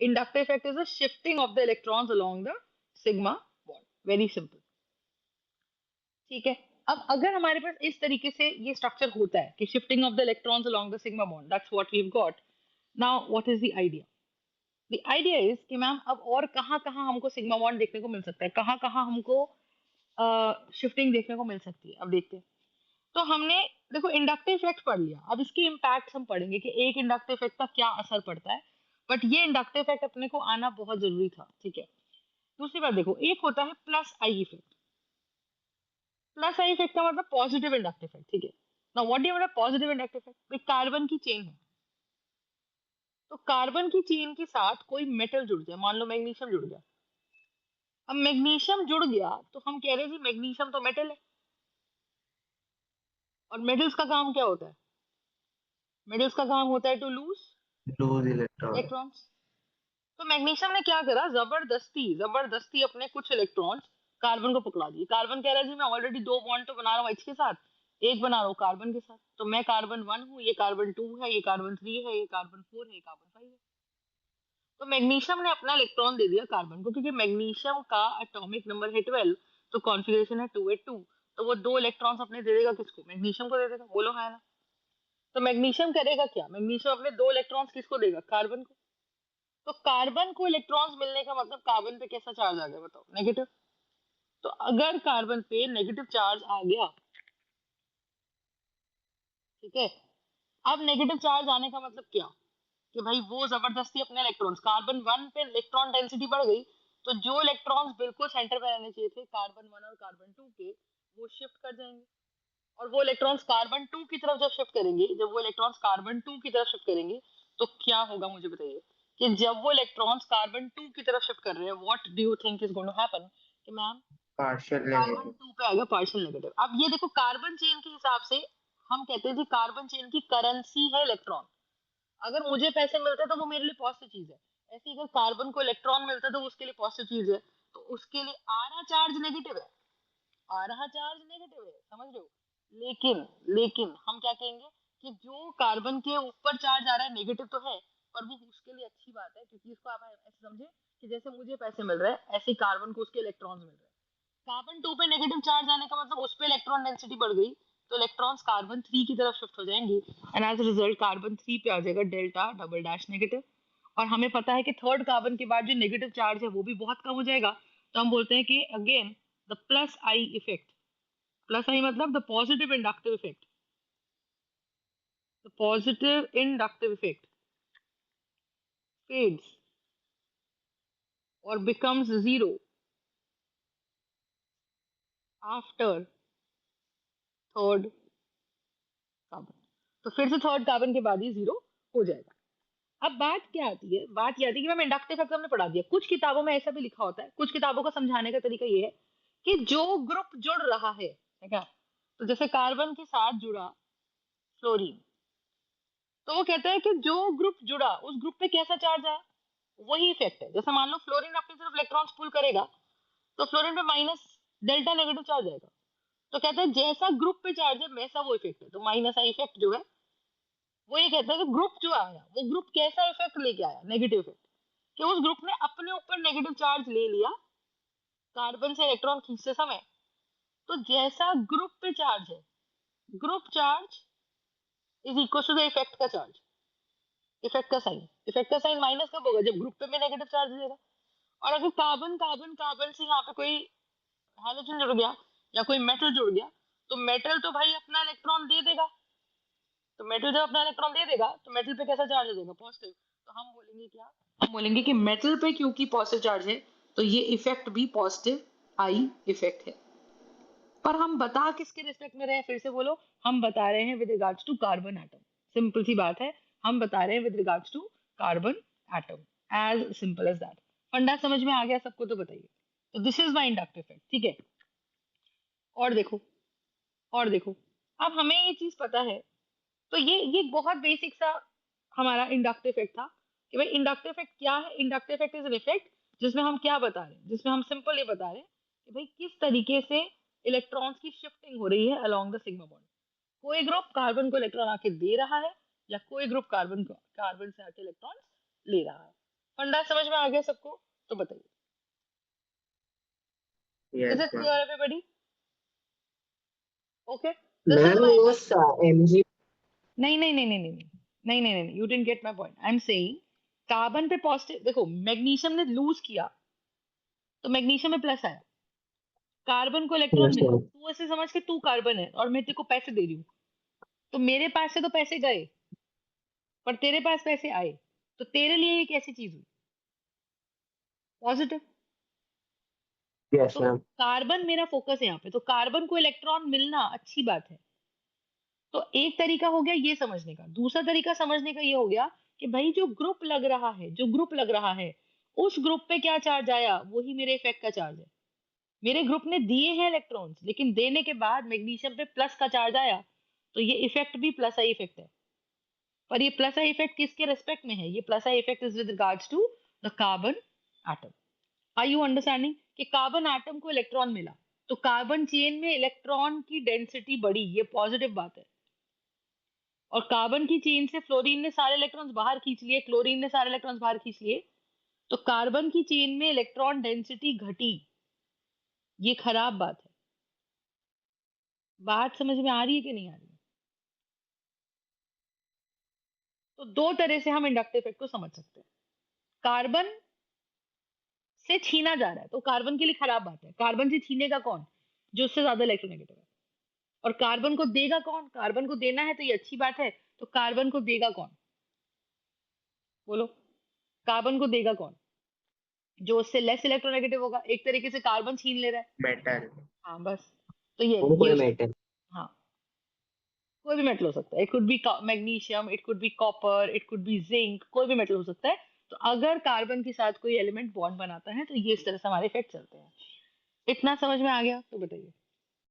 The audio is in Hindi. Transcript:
Inductive effect is the shifting of the electrons along the sigma bond, very simple. ठीक है, अब अगर हमारे पास इस तरीके से ये स्ट्रक्चर होता है कि shifting of the electrons along the sigma bond, that's what we have got. Now what is the idea? The idea is कि मैम अब और कहाँ कहाँ हमको सिग्मा बॉन्ड देखने को मिल सकता है, कहाँ कहाँ हमको शिफ्टिंग देखने को मिल सकती है, अब देखते हैं। तो हमने देखो इंडक्टिव इफेक्ट पढ़ लिया, अब इसके इम्पैक्ट हम पढ़ेंगे कि एक इंडक्टिव इफेक्ट का क्या असर पड़ता है। बट ये इंडक्टिव इफेक्ट अपने को आना बहुत जरूरी था, ठीक है। दूसरी बात देखो, एक होता है plus I effect. Plus I effect का मतलब पॉजिटिव इंडक्टिव इफेक्ट, ठीक है। Now what do you mean positive inductive effect? Carbon की चेन है, तो कार्बन की चेन के साथ कोई मेटल जुड़ जाए, मान लो मैग्नीशियम जुड़ गया। अब मैग्नीशियम जुड़ गया तो हम कह रहे हैं जी मैग्नीशियम तो मेटल है, और मेटल्स का काम क्या होता है? मेटल्स का काम होता है to lose lose electron. Electrons. तो मैग्नीशियम ने क्या करा, जबरदस्ती जबरदस्ती अपने कुछ इलेक्ट्रॉन्स कार्बन को पकड़ा दिए। कार्बन कह रहा है जी मैं ऑलरेडी दो बॉन्ड तो बना रहा हूँ H के साथ, एक बना रहा हूँ कार्बन के साथ, तो मैं कार्बन 1 हूँ, ये कार्बन 2 है, ये कार्बन 3 है, ये कार्बन 4 है, ये कार्बन 5 है। तो मैग्नीशियम ने अपना इलेक्ट्रॉन दे दिया कार्बन को, क्योंकि मैग्नीशियम का एटॉमिक नंबर है 12, तो कॉन्फ़िगरेशन है 2 8 2। तो वो दो इलेक्ट्रॉन्स अपने दे देगा किसको? मैग्नीशियम को दे देगा, बोलो है ना। तो मैग्नीशियम करेगा क्या? मैग्नीशियम अपने दो इलेक्ट्रॉन्स किसको देगा? कार्बन को। तो कार्बन को इलेक्ट्रॉन्स मिलने का मतलब कार्बन पे कैसा चार्ज आ गया बताओ? नेगेटिव। तो अगर कार्बन पे नेगेटिव चार्ज आ गया, ठीक है, अब नेगेटिव चार्ज आने का मतलब क्या? कि भाई वो जबरदस्ती अपने इलेक्ट्रॉन्स, कार्बन 1 पे इलेक्ट्रॉन डेंसिटी बढ़ गई, तो जो इलेक्ट्रॉन्स बिल्कुल सेंटर पे रहने चाहिए थे कार्बन 1 और कार्बन 2 के, वो शिफ्ट कर जाएंगे। और वो इलेक्ट्रॉन्स कार्बन 2 की तरफ जब शिफ्ट करेंगे, जब वो इलेक्ट्रॉन्स कार्बन 2 की तरफ शिफ्ट करेंगे, तो क्या होगा मुझे बताइए? कि जब वो इलेक्ट्रॉन्स कार्बन 2 की तरफ शिफ्ट कर रहे हैं, what do you think is going to happen? कि मैम पार्शियल कार्बन नेगेटिव। 2 पे आएगा पार्शियल नेगेटिव। अब ये देखो कार्बन चेन के हिसाब से हम कहते हैं कि कार्बन चेन की करेंसी है इलेक्ट्रॉन। अगर मुझे पैसे मिलते हैं तो वो मेरे लिए पॉजिटिव चीज है, ऐसे ही अगर कार्बन को इलेक्ट्रॉन मिलता है तो वो उसके लिए पॉजिटिव चीज है। तो उसके लिए आ रहा चार्ज नेगेटिव है, आ रहा चार्ज नेगेटिव है, समझ रहे हो। लेकिन लेकिन हम क्या कहेंगे कि जो कार्बन के ऊपर चार्ज आ रहा है नेगेटिव तो है, पर वो उसके लिए अच्छी बात है, क्योंकि इसको आप ऐसे समझे कि जैसे मुझे पैसे मिल रहे हैं ऐसे ही कार्बन को उसके इलेक्ट्रॉन्स मिल रहे हैं। कार्बन 2 पे नेगेटिव चार्ज आने का मतलब उस पे इलेक्ट्रॉन डेंसिटी बढ़ गई, तो इलेक्ट्रॉन्स कार्बन 3 की तरफ शिफ्ट हो जाएंगे, and as a result carbon 3 पे आ जाएगा डेल्टा डबल डैश नेगेटिव। और हमें पता है कि थर्ड कार्बन के बाद जो नेगेटिव चार्ज है वो भी बहुत कम हो जाएगा। तो हम बोलते हैं कि again the plus I effect, plus I मतलब the positive inductive effect, the positive inductive effect fades or becomes zero after third carbon. तो फिर से थर्ड कार्बन के बाद ही जीरो हो जाएगा। अब बात क्या आती है, बात ये आती है कि मैम इंडक्टिव इफेक्ट हमने पढ़ा दिया, कुछ किताबों में ऐसा भी लिखा होता है, कुछ किताबों को समझाने का तरीका ये है कि जो ग्रुप जुड़ रहा है, ठीक है, तो जैसे कार्बन के साथ जुड़ा फ्लोरीन, तो वो कहता है कि जो ग्रुप जुड़ा उस ग्रुप पे कैसा चार्ज आया, वही इफेक्ट है। जैसे मान लो फ्लोरीन अपनी तरफ इलेक्ट्रॉन्स पुल करेगा, तो फ्लोरीन पे माइनस डेल्टा नेगेटिव चार्ज आएगा। तो कहता है जैसा ग्रुप पे चार्ज है वैसा वो इफेक्ट है। तो माइनस आई इफेक्ट जो है वो ये कहता है कि ग्रुप जो आया वो ग्रुप कैसा इफेक्ट लेके आया, नेगेटिव इफेक्ट, कि उस ग्रुप ने अपने ऊपर नेगेटिव चार्ज ले लिया कार्बन से इलेक्ट्रॉन खींचते समय। तो जैसा ग्रुप पे चार्ज है, group charge is equal to the effect का चार्ज, इफेक्ट का साइन माइनस कब होगा? जब ग्रुप पे भी नेगेटिव चार्ज देगा। और अगर कार्बन कार्बन कार्बन से यहाँ पे कोई हाइड्रोजन जुड़ गया या कोई मेटल जुड़ गया, तो मेटल तो भाई अपना इलेक्ट्रॉन दे देगा। तो मेटल जब अपना इलेक्ट्रॉन दे देगा तो मेटल पे कैसा चार्ज हो जाएगा? पॉजिटिव। तो हम बोलेंगे क्या? हम बोलेंगे कि मेटल पे क्योंकि पॉजिटिव चार्ज है, तो ये इफेक्ट भी पॉजिटिव आई इफेक्ट है। पर हम बता किसके रिस्पेक्ट में रहे, फिर से बोलो। हम बता रहे हैं with regards to carbon atom, simple सी बात है। हम बता रहे हैं with regards to carbon atom, as simple as that. फंडा समझ में आ गया सबको? तो बताइए। तो this is my inductive effect, ठीक है। और देखो, और देखो, अब हमें ये चीज पता है, तो ये बहुत बेसिक सा हमारा इंडक्टिव इफेक्ट था कि भाई इंडक्टिव इफेक्ट क्या है। Inductive effect is an effect जिसमें हम क्या बता रहे हैं, जिसमें हम सिंपल ये बता रहे हैं कि भाई किस तरीके से इलेक्ट्रॉन्स की शिफ्टिंग हो रही है अलोंग द सिग्मा बॉन्ड। कोई ग्रुप कार्बन को इलेक्ट्रॉन आके दे रहा है, या कोई ग्रुप कार्बन से आके इलेक्ट्रॉन ले रहा है। फंडा समझ में आ गया सबको? तो बताइए, is Yes, it ma'am. Clear everybody? Okay, this is ma'am my वो mg नहीं नहीं नहीं नहीं नहीं नहीं नहीं नहीं, you didn't get my point. I am saying carbon पे पॉजिटिव, देखो मैग्नीशियम ने लूज किया तो मैग्नीशियम में प्लस आया, कार्बन को इलेक्ट्रॉन यस मिला, मैम तू ऐसे समझ के तू कार्बन है और मैं तेरे को पैसे दे रही हूँ, तो मेरे पास से तो पैसे गए पर तेरे पास पैसे आए, तो तेरे लिए ये कैसी चीज हुई? पॉजिटिव। यस तो मैम कार्बन मेरा फोकस है यहाँ पे, तो कार्बन को इलेक्ट्रॉन मिलना अच्छी बात है। तो एक तरीका हो गया ये समझने का, दूसरा तरीका समझने का ये हो गया कि भाई जो ग्रुप लग रहा है, जो ग्रुप लग रहा है उस ग्रुप पे क्या चार्ज आया, वही मेरे इफेक्ट का चार्ज है। मेरे ग्रुप ने दिए हैं इलेक्ट्रॉन्स, लेकिन देने के बाद मैग्नीशियम पे प्लस का चार्ज आया, तो ये इफेक्ट भी प्लस आई इफेक्ट है। पर ये प्लस आई इफेक्ट किसके रेस्पेक्ट में है? ये plus I effect is with regards to the carbon atom. Are you understanding कि कार्बन एटम को इलेक्ट्रॉन मिला, तो कार्बन चेन में इलेक्ट्रॉन की डेंसिटी बढ़ी, ये पॉजिटिव बात है। और कार्बन की चेन से फ्लोरीन ने सारे इलेक्ट्रॉन्स बाहर खींच लिए, क्लोरीन ने सारे इलेक्ट्रॉन्स बाहर खींच लिए, तो कार्बन की चेन में इलेक्ट्रॉन डेंसिटी घटी, ये खराब बात है। बात समझ में आ रही है कि नहीं आ रही है? तो दो तरह से हम इंडक्टिव इफेक्ट को समझ सकते हैं। कार्बन से छीना जा रहा है तो कार्बन के लिए खराब बात है, कार्बन से छीनेगा कौन? जो उससे ज्यादा इलेक्ट्रोनेगेटिव है। और कार्बन को देगा कौन? कार्बन को देना है तो ये अच्छी बात है, तो कार्बन को देगा कौन? बोलो, कार्बन को देगा कौन? जो उससे लेस इलेक्ट्रोनेगेटिव होगा। एक तरीके से कार्बन छीन ले रहा है। Metal. हाँ बस, तो ये वो ये कोई उसका, मेटल हाँ कोई भी मेटल हो सकता है, it could be magnesium, it could be copper, it could be zinc, कोई भी मेटल हो सकता है। तो अगर कार्बन के साथ कोई एलिमेंट बॉन्ड बनाता है तो ये इस तरह से हमारे इफेक्ट चलते हैं। इतना समझ में आ गया? तो बताइए।